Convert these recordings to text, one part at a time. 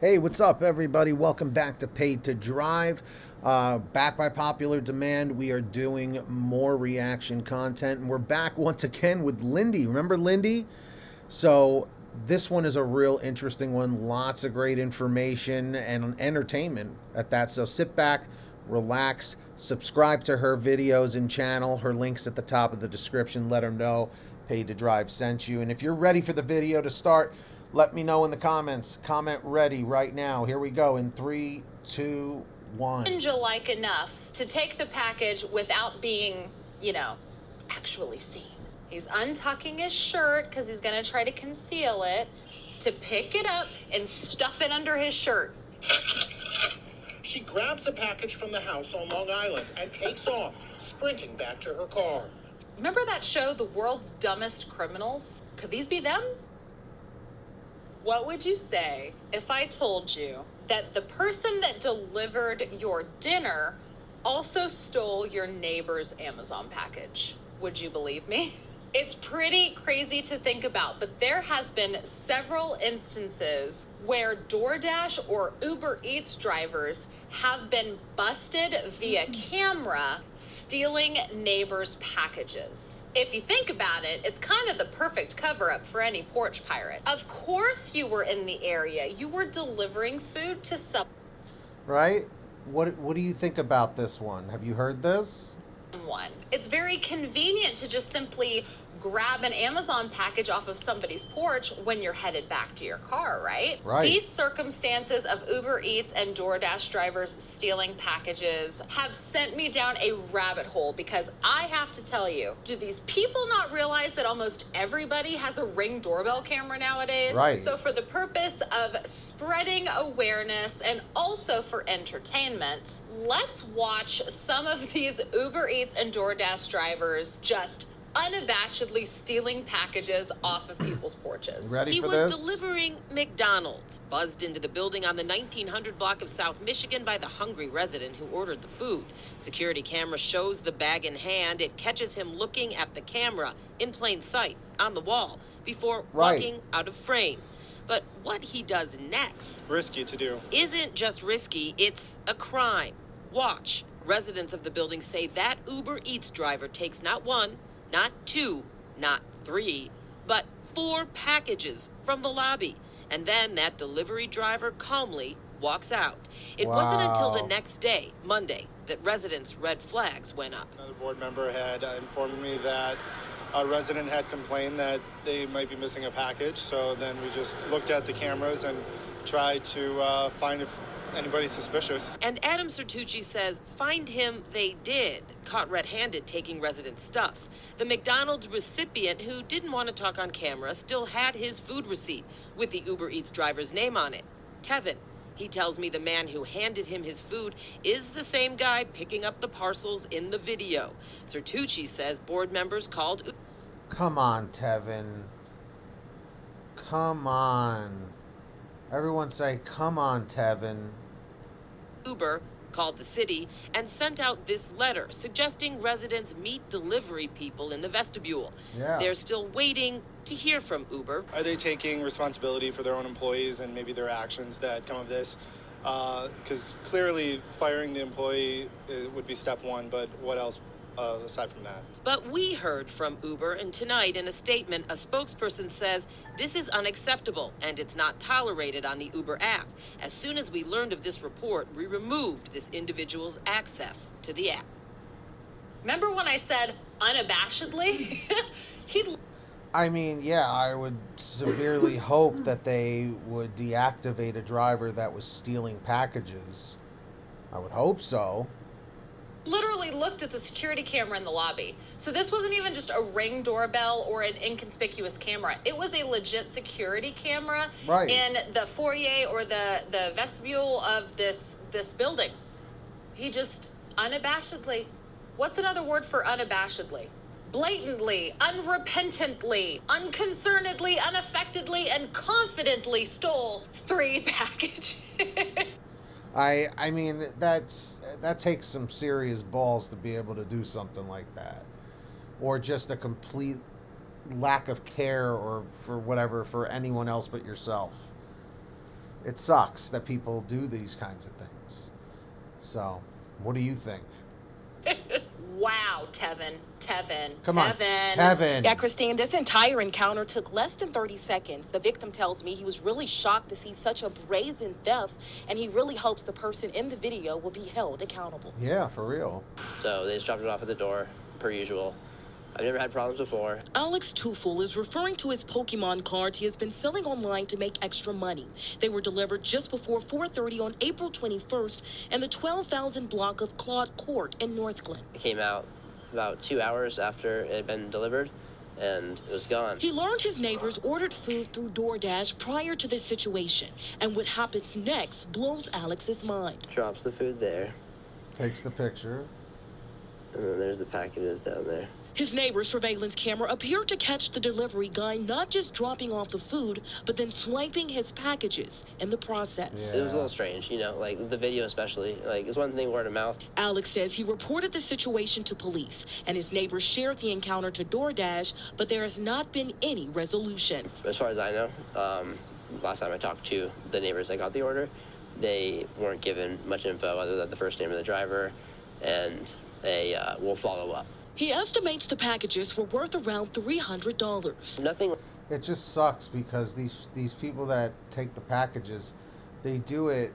Hey, what's up, everybody? Welcome back to Paid to Drive. Back by popular demand, we are doing more reaction content, and we're back once again with Lindey. Remember Lindey? So this one is a real interesting one. Lots of great information and entertainment at that. So sit back, relax, subscribe to her videos and channel. Her link's at the top of the description. Let her know Paid to Drive sent you. And if you're ready for the video to start, let me know in the comments. Comment ready right now. Here we go in 3, 2, 1. Angel-like enough to take the package without being, actually seen. He's untucking his shirt because he's going to try to conceal it, to pick it up and stuff it under his shirt. She grabs the package from the house on Long Island and takes off, sprinting back to her car. Remember that show, The World's Dumbest Criminals? Could these be them? What would you say if I told you that the person that delivered your dinner also stole your neighbor's Amazon package? Would you believe me? It's pretty crazy to think about, but there has been several instances where DoorDash or Uber Eats drivers have been busted via camera stealing neighbors' packages. If you think about it, it's kind of the perfect cover-up for any porch pirate. Of course you were in the area. You were delivering food to someone. Right? What do you think about this one? Have you heard this? It's very convenient to just simply grab an Amazon package off of somebody's porch when you're headed back to your car, right? Right. These circumstances of Uber Eats and DoorDash drivers stealing packages have sent me down a rabbit hole because I have to tell you, do these people not realize that almost everybody has a Ring doorbell camera nowadays? Right. So for the purpose of spreading awareness and also for entertainment, let's watch some of these Uber Eats and DoorDash drivers just unabashedly stealing packages off of people's porches. Ready for He this? was delivering McDonald's, buzzed into the building on the 1900 block of South Michigan by the hungry resident who ordered the food. Security camera shows the bag in hand. It catches him looking at the camera in plain sight on the wall before walking out of frame. But what he does next, risky to do, isn't just risky, it's a crime. Watch. Residents of the building say that Uber Eats driver takes not one, not two, not three, but 4 packages from the lobby. And then that delivery driver calmly walks out. It wasn't until the next day, Monday, that residents' red flags went up. another board member had informed me that a resident had complained that they might be missing a package. So then we just looked at the cameras and tried to find if anybody's suspicious. And Adam Sertucci says find him they did, caught red-handed taking resident stuff. The McDonald's recipient, who didn't want to talk on camera, still had his food receipt with the Uber Eats driver's name on it. Tevin. He tells me the man who handed him his food is the same guy picking up the parcels in the video. Sertucci says board members called... Come on, Tevin. Come on. Everyone say, come on, Tevin. Uber called the city and sent out this letter suggesting residents meet delivery people in the vestibule. Yeah. They're still waiting to hear from Uber. Are they taking responsibility for their own employees and maybe their actions that come of this? Because clearly firing the employee would be step one, but what else aside from that? But we heard from Uber, and tonight in a statement, a spokesperson says this is unacceptable and it's not tolerated on the Uber app. As soon as we learned of this report, we removed this individual's access to the app. Remember when I said unabashedly? I mean, yeah, I would severely hope that they would deactivate a driver that was stealing packages. I would hope so. Literally looked at the security camera in the lobby. So this wasn't even just a Ring doorbell or an inconspicuous camera. It was a legit security camera in the foyer or the vestibule of this building. He just unabashedly, what's another word for unabashedly? Blatantly, unrepentantly, unconcernedly, unaffectedly, and confidently stole 3 packages. I mean, that takes some serious balls to be able to do something like that. Or just a complete lack of care or for whatever for anyone else but yourself. it sucks that people do these kinds of things. So, what do you think? Wow, Tevin. Come on, Tevin. Yeah, Christine, this entire encounter took less than 30 seconds. The victim tells me he was really shocked to see such a brazen theft, and he really hopes the person in the video will be held accountable. Yeah, for real. So they just dropped it off at the door, per usual. I've never had problems before. Alex Tufel is referring to his Pokemon cards he has been selling online to make extra money. They were delivered just before 4:30 on April 21st in the 12,000 block of Claude Court in North Glen. It came out about 2 hours after it had been delivered, and it was gone. He learned his neighbors ordered food through DoorDash prior to this situation, and what happens next blows Alex's mind. Drops the food there, Takes the picture. and then there's the packages down there. His neighbor's surveillance camera appeared to catch the delivery guy not just dropping off the food, but then swiping his packages in the process. It was a little strange, you know, like the video especially. Like, it's one thing word of mouth. Alex says he reported the situation to police, and his neighbors shared the encounter to DoorDash, but there has not been any resolution. As far as I know, last time I talked to the neighbors that got the order, they weren't given much info other than the first name of the driver, and they will follow up. He estimates the packages were worth around $300. Nothing. It just sucks because these people that take the packages, they do it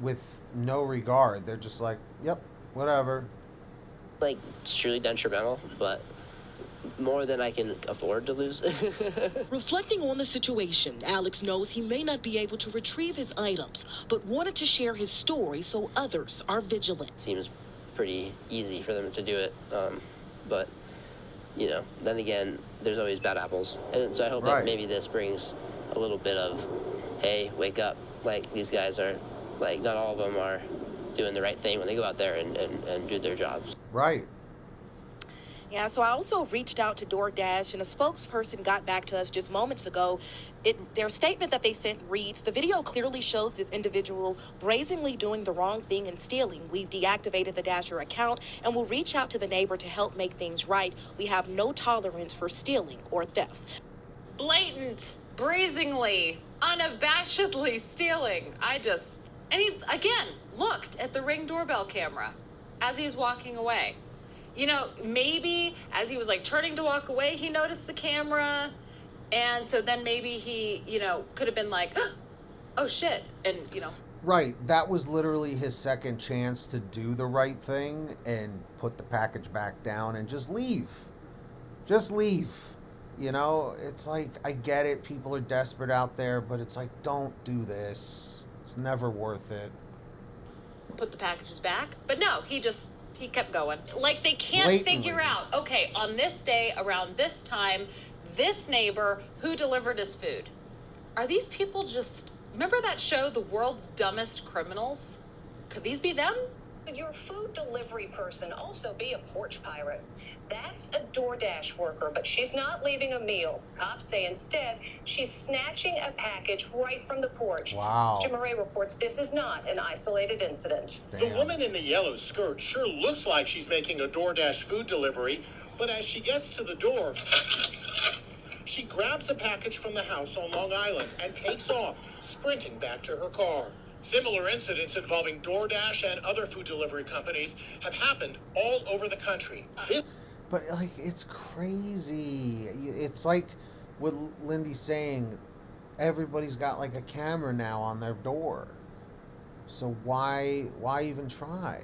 with no regard. They're just like, yep, whatever. Like, truly detrimental, but more than I can afford to lose. Reflecting on the situation, Alex knows he may not be able to retrieve his items, but wanted to share his story so others are vigilant. Seems pretty easy for them to do it, but, you know, then again, there's always bad apples. And so I hope that maybe this brings a little bit of, hey, wake up. Like, these guys are, like, not all of them are doing the right thing when they go out there and do their jobs. Right. Yeah, so I also reached out to DoorDash, and a spokesperson got back to us just moments ago. Their statement that they sent reads, the video clearly shows this individual brazenly doing the wrong thing and stealing. We've deactivated the Dasher account and will reach out to the neighbor to help make things right. We have no tolerance for stealing or theft. Blatant, brazenly, unabashedly stealing. And he, again, looked at the Ring doorbell camera as he was walking away. You know, maybe as he was like turning to walk away, he noticed the camera. And so then maybe he, you know, could have been like, oh shit. And, you know. Right. That was literally his second chance to do the right thing and put the package back down and just leave. Just leave. You know, it's like, I get it. People are desperate out there, but it's like, don't do this. It's never worth it. Put the packages back. But no, he kept going. Like, they can't Blatantly. figure out, okay, on this day, around this time, this neighbor who delivered his food. Are these people just, remember that show, The World's Dumbest Criminals? Could these be them? Could your food delivery person also be a porch pirate? That's a DoorDash worker, but she's not leaving a meal. Cops say instead she's snatching a package right from the porch. Wow. Mr. Murray reports this is not an isolated incident. Damn. The woman in the yellow skirt sure looks like she's making a DoorDash food delivery, but as she gets to the door, she grabs a package from the house on Long Island and takes off, sprinting back to her car. Similar incidents involving DoorDash and other food delivery companies have happened all over the country. But, like, it's crazy. It's like what Lindey's saying. Everybody's got, like, a camera now on their door. So why even try?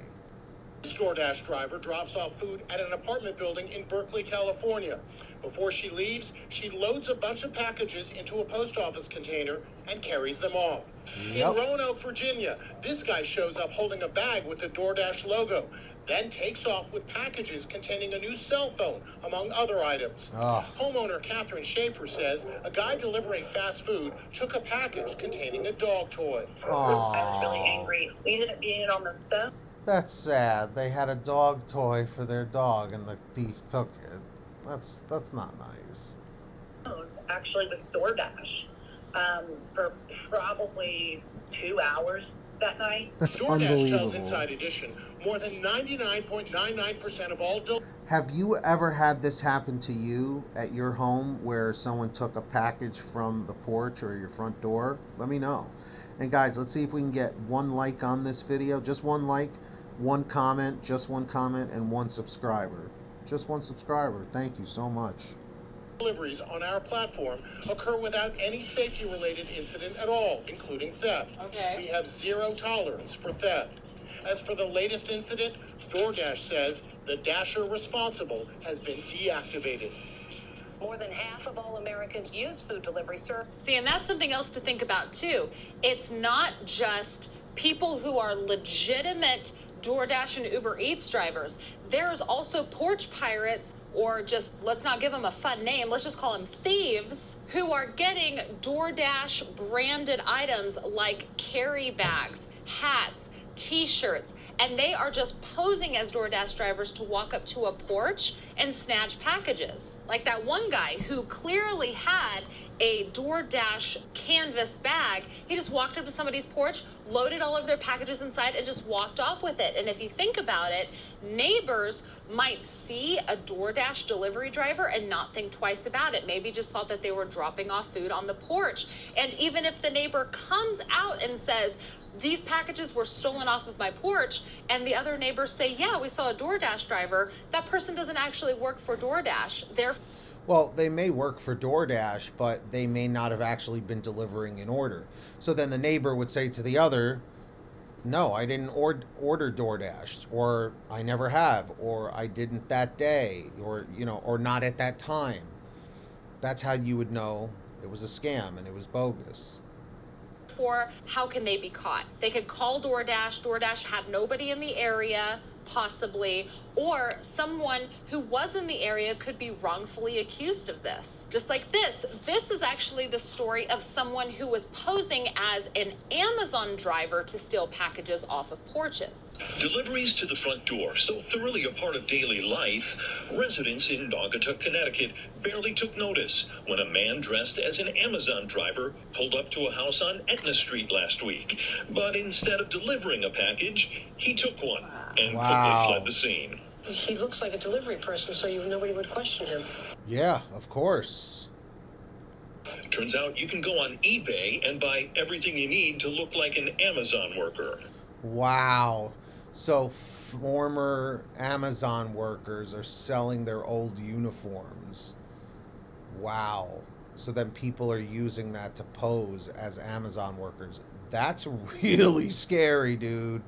This DoorDash driver drops off food at an apartment building in Berkeley, California. Before she leaves, she loads a bunch of packages into a post office container and carries them off. Yep. In Roanoke, Virginia, this guy shows up holding a bag with the DoorDash logo, then takes off with packages containing a new cell phone, among other items. Oh. Homeowner Catherine Schaefer says a guy delivering fast food took a package containing a dog toy. I was really angry. We ended up getting it on the phone. That's sad. They had a dog toy for their dog and the thief took it. That's not nice. Actually with DoorDash. for probably 2 hours that night. That's DoorDash unbelievable. tells Inside Edition more than 99.99% of all Have you ever had this happen to you at your home where someone took a package from the porch or your front door? Let me know. And guys, let's see if we can get 1 like on this video. Just 1 like, 1 comment, just 1 comment, and 1 subscriber. Just 1 subscriber. Thank you so much. deliveries on our platform occur without any safety-related incident at all, including theft. Okay. We have 0 tolerance for theft. As for the latest incident, DoorDash says the dasher responsible has been deactivated. More than half of all Americans use food delivery service. See, and that's something else to think about too. It's not just people who are legitimate DoorDash and Uber Eats drivers. There's also porch pirates, or just, let's not give them a fun name, let's just call them thieves, who are getting DoorDash branded items like carry bags, hats, t-shirts, and they are just posing as DoorDash drivers to walk up to a porch and snatch packages. Like that one guy who clearly had a DoorDash canvas bag. He just walked up to somebody's porch, loaded all of their packages inside, and just walked off with it. And if you think about it, neighbors might see a DoorDash delivery driver and not think twice about it. Maybe just thought that they were dropping off food on the porch. And even if the neighbor comes out and says, these packages were stolen off of my porch, and the other neighbors say, yeah, we saw a DoorDash driver, that person doesn't actually work for DoorDash. Well, they may work for DoorDash, but they may not have actually been delivering an order. So then the neighbor would say to the other, no, I didn't order DoorDash, or I never have, or I didn't that day, or, you know, or not at that time. That's how you would know it was a scam and it was bogus. For how can they be caught? They could call DoorDash. DoorDash had nobody in the area, possibly, or someone who was in the area could be wrongfully accused of this. Just like this. This is actually the story of someone who was posing as an Amazon driver to steal packages off of porches. Deliveries to the front door, so thoroughly a part of daily life, residents in Naugatuck, Connecticut barely took notice when a man dressed as an Amazon driver pulled up to a house on Etna Street last week. But instead of delivering a package, he took one and quickly fled the scene. He looks like a delivery person, so nobody would question him. Yeah, of course. Turns out you can go on eBay and buy everything you need to look like an Amazon worker. Wow. So former Amazon workers are selling their old uniforms. Wow. So then people are using that to pose as Amazon workers. That's really scary, dude.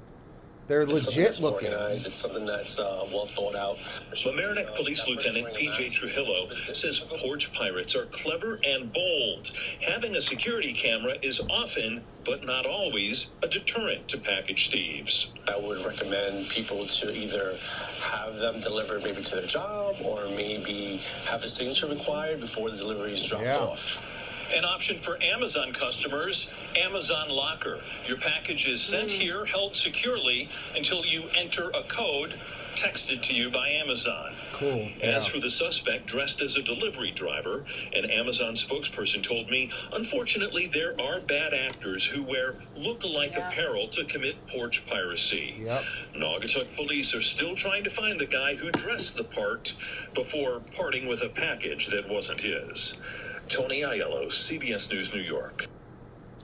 They're legit looking. Organized. It's something that's well thought out. Mamaroneck Police Lieutenant P.J. Trujillo says porch pirates are clever and bold. Having a security camera is often, but not always, a deterrent to package thieves. I would recommend people to either have them delivered maybe to their job, or maybe have a signature required before the delivery is dropped off. An option for Amazon customers, Amazon Locker. Your package is sent here, held securely, until you enter a code texted to you by Amazon. Cool. As for the suspect dressed as a delivery driver, an Amazon spokesperson told me, unfortunately, there are bad actors who wear look-alike apparel to commit porch piracy. Yep. Naugatuck police are still trying to find the guy who dressed the part before parting with a package that wasn't his. Tony Aiello, CBS News, New York.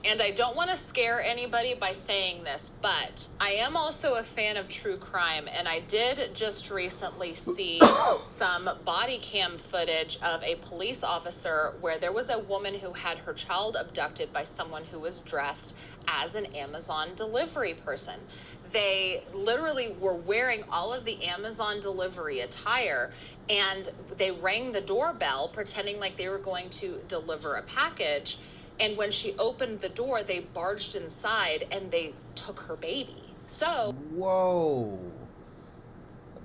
And I don't want to scare anybody by saying this, but I am also a fan of true crime, and I did just recently see some body cam footage of a police officer where there was a woman who had her child abducted by someone who was dressed as an Amazon delivery person. They literally were wearing all of the Amazon delivery attire, and they rang the doorbell pretending like they were going to deliver a package. And when she opened the door, they barged inside and they took her baby. So... Whoa.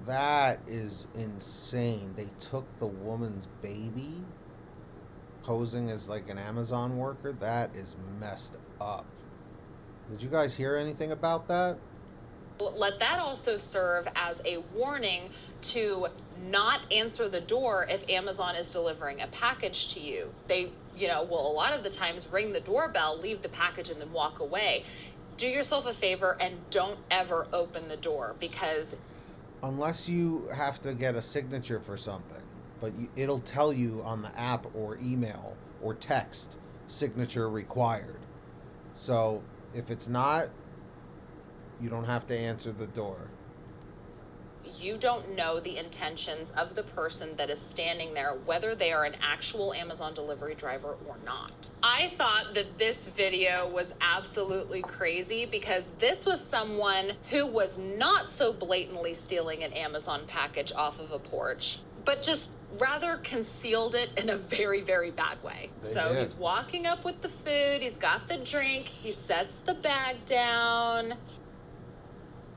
That is insane. They took the woman's baby, posing as like an Amazon worker? That is messed up. Did you guys hear anything about that? Let that also serve as a warning to not answer the door if Amazon is delivering a package to you. They, will a lot of the times ring the doorbell, leave the package, and then walk away. Do yourself a favor and don't ever open the door, because unless you have to get a signature for something, but it'll tell you on the app or email or text, signature required. So if it's not, you don't have to answer the door. You don't know the intentions of the person that is standing there, whether they are an actual Amazon delivery driver or not. I thought that this video was absolutely crazy, because this was someone who was not so blatantly stealing an Amazon package off of a porch, but just rather concealed it in a very, very bad way. He's walking up with the food, he's got the drink, he sets the bag down.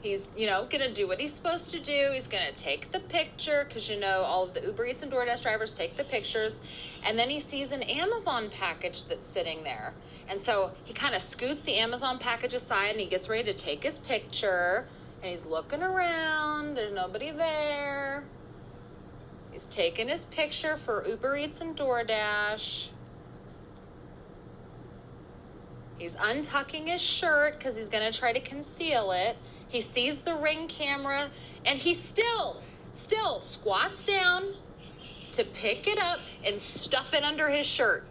He's, gonna do what he's supposed to do. He's gonna take the picture, because, all of the Uber Eats and DoorDash drivers take the pictures. And then he sees an Amazon package that's sitting there. And so he kind of scoots the Amazon package aside, and he gets ready to take his picture. And he's looking around. There's nobody there. He's taking his picture for Uber Eats and DoorDash. He's untucking his shirt because he's gonna try to conceal it. He sees the Ring camera, and he still squats down to pick it up and stuff it under his shirt.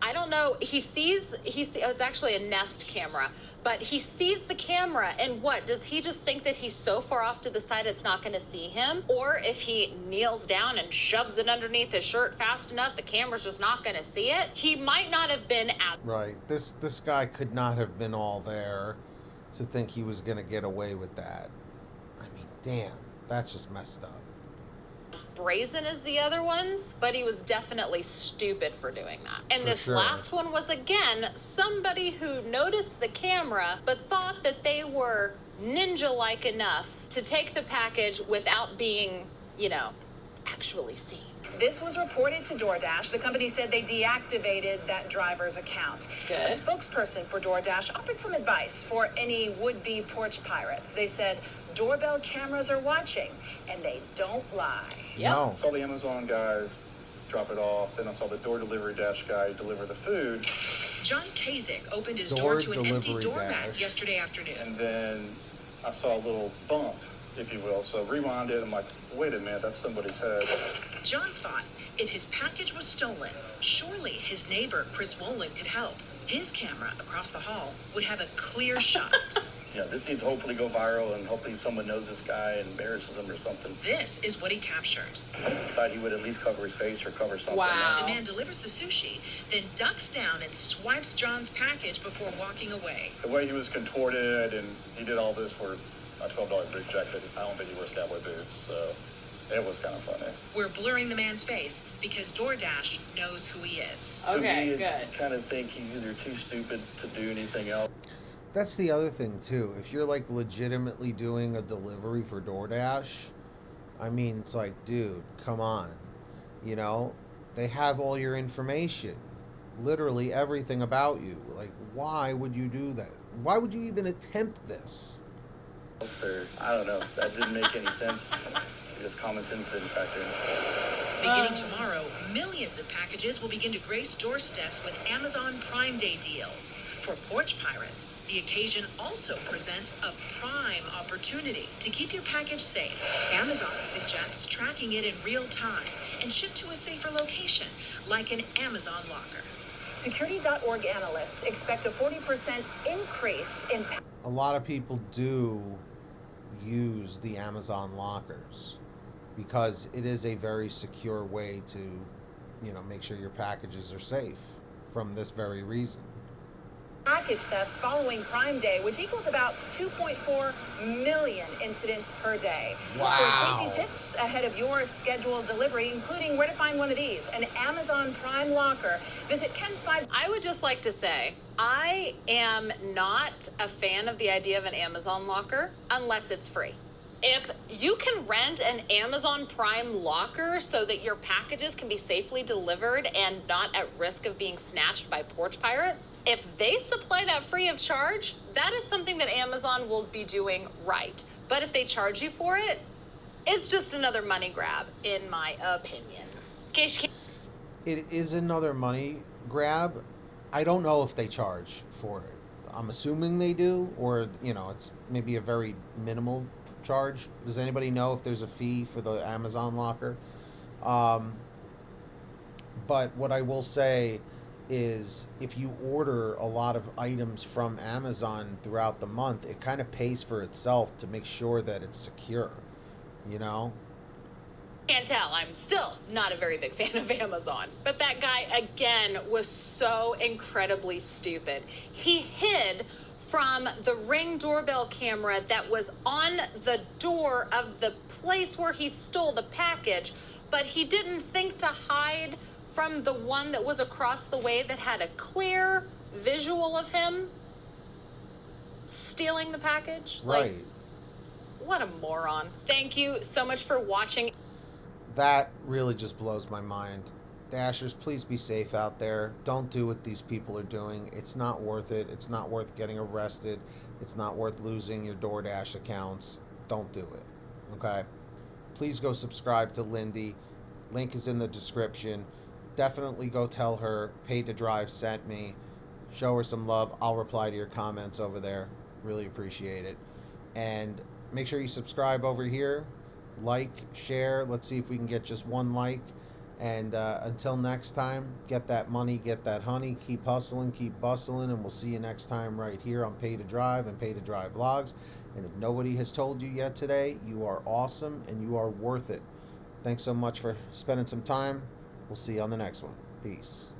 I don't know. He sees it's actually a Nest camera, but he sees the camera, and what? Does he just think that he's so far off to the side it's not going to see him? Or if he kneels down and shoves it underneath his shirt fast enough, the camera's just not going to see it? He might not have been at... Right. This guy could not have been all there to think he was going to get away with that. I mean, damn, that's just messed up. As brazen as the other ones, but he was definitely stupid for doing that. And this last one was, again, somebody who noticed the camera but thought that they were ninja-like enough to take the package without being, actually seen. This was reported to DoorDash. The company said they deactivated that driver's account. Good. A spokesperson for DoorDash offered some advice for any would-be porch pirates. They said doorbell cameras are watching, and they don't lie. Yep. No. I saw the Amazon guy drop it off. Then I saw the door delivery dash guy deliver the food. John Kasich opened his door to an empty doormat yesterday afternoon. And then I saw a little bump, if you will. So rewound it. I'm like, wait a minute, that's somebody's head. John thought if his package was stolen, surely his neighbor, Chris Wolin, could help. His camera across the hall would have a clear shot. Yeah, this needs to hopefully go viral, and hopefully someone knows this guy and embarrasses him or something. This is what he captured. I thought he would at least cover his face or cover something. Wow. The man delivers the sushi, then ducks down and swipes John's package before walking away. The way he was contorted, and he did all this for a $12 boot jacket. I don't think he wears cowboy boots, so it was kind of funny. We're blurring the man's face because DoorDash knows who he is. Okay, good. I kind of think he's either too stupid to do anything else. That's the other thing, too. If you're, legitimately doing a delivery for DoorDash, I mean, it's like, dude, come on. They have all your information. Literally everything about you. Why would you do that? Why would you even attempt this? Sir, I don't know. That didn't make any sense. Because common sense didn't factor in. Beginning tomorrow, millions of packages will begin to grace doorsteps with Amazon Prime Day deals. For porch pirates, the occasion also presents a prime opportunity to keep your package safe. Amazon suggests tracking it in real time and ship to a safer location, like an Amazon locker. Security.org analysts expect a 40% increase in... A lot of people do use the Amazon lockers because it is a very secure way to, make sure your packages are safe from this very reason. Package thefts following Prime Day, which equals about 2.4 million incidents per day. Wow. For safety tips ahead of your scheduled delivery, including where to find one of these, an Amazon Prime locker, visit Ken's 5. I would just like to say, I am not a fan of the idea of an Amazon locker unless it's free. If you can rent an Amazon Prime locker so that your packages can be safely delivered and not at risk of being snatched by porch pirates, if they supply that free of charge, that is something that Amazon will be doing right. But if they charge you for it, it's just another money grab, in my opinion. It is another money grab. I don't know if they charge for it. I'm assuming they do, or, you know, it's maybe a very minimal charge. Does anybody know if there's a fee for the Amazon locker? But what I will say is if you order a lot of items from Amazon throughout the month, it kind of pays for itself to make sure that it's secure, you know? Can't tell. I'm still not a very big fan of Amazon. But that guy, again, was so incredibly stupid. He hid from the Ring doorbell camera that was on the door of the place where he stole the package, but he didn't think to hide from the one that was across the way that had a clear visual of him stealing the package. Right. Like, what a moron. Thank you so much for watching. That really just blows my mind. Dashers, please be safe out there. Don't do what these people are doing. It's not worth it. It's not worth getting arrested. It's not worth losing your DoorDash accounts. Don't do it. Okay? Please go subscribe to Lindey. Link is in the description. Definitely go tell her Paid to Drive sent me. Show her some love. I'll reply to your comments over there. Really appreciate it. And make sure you subscribe over here. Like, share. Let's see if we can get just one like. And until next time, get that money, get that honey, keep hustling, keep bustling, and we'll see you next time right here on Pay to Drive and Pay to Drive Vlogs. And if nobody has told you yet today, you are awesome and you are worth it. Thanks so much for spending some time. We'll see you on the next one. Peace.